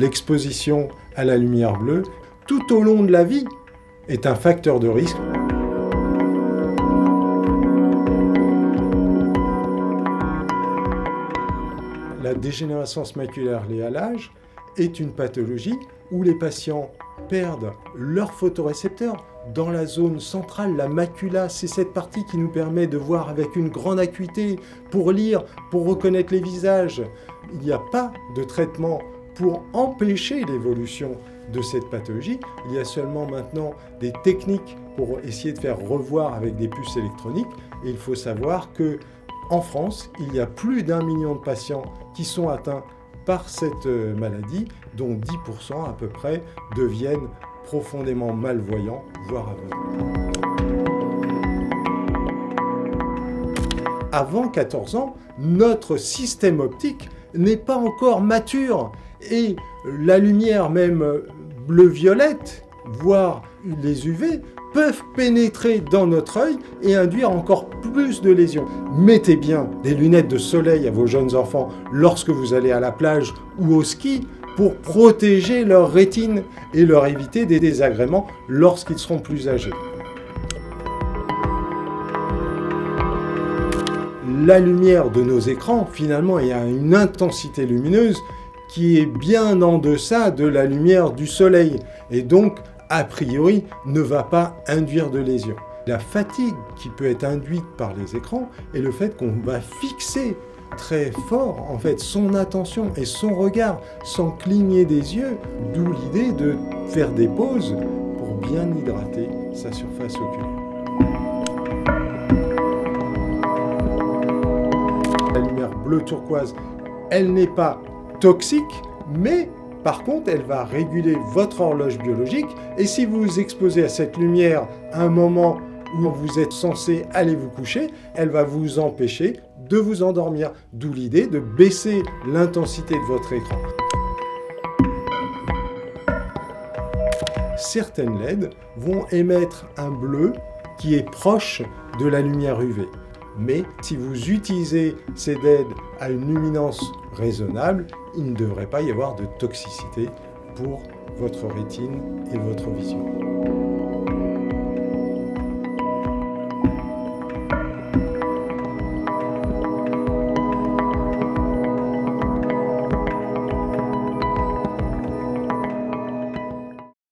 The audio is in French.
L'exposition à la lumière bleue, tout au long de la vie, est un facteur de risque. La dégénérescence maculaire liée à l'âge est une pathologie où les patients perdent leurs photorécepteurs. Dans la zone centrale, la macula, c'est cette partie qui nous permet de voir avec une grande acuité, pour lire, pour reconnaître les visages. Il n'y a pas de traitement pour empêcher l'évolution de cette pathologie. Il y a seulement maintenant des techniques pour essayer de faire revoir avec des puces électroniques. Et il faut savoir que en France, il y a plus d'1 million de patients qui sont atteints par cette maladie, dont 10% à peu près deviennent profondément malvoyants, voire aveugles. Avant 14 ans, notre système optique n'est pas encore mature et la lumière même bleu-violette, voire les UV, peuvent pénétrer dans notre œil et induire encore plus de lésions. Mettez bien des lunettes de soleil à vos jeunes enfants lorsque vous allez à la plage ou au ski pour protéger leur rétine et leur éviter des désagréments lorsqu'ils seront plus âgés. La lumière de nos écrans, finalement, il y a une intensité lumineuse qui est bien en deçà de la lumière du soleil et donc, a priori, ne va pas induire de lésions. La fatigue qui peut être induite par les écrans est le fait qu'on va fixer très fort en fait son attention et son regard sans cligner des yeux, d'où l'idée de faire des pauses pour bien hydrater sa surface oculaire. La lumière bleu turquoise, elle n'est pas toxique, mais par contre, elle va réguler votre horloge biologique et si vous vous exposez à cette lumière à un moment où vous êtes censé aller vous coucher, elle va vous empêcher de vous endormir. D'où l'idée de baisser l'intensité de votre écran. Certaines LED vont émettre un bleu qui est proche de la lumière UV. Mais si vous utilisez ces LED à une luminance raisonnable, il ne devrait pas y avoir de toxicité pour votre rétine et votre vision.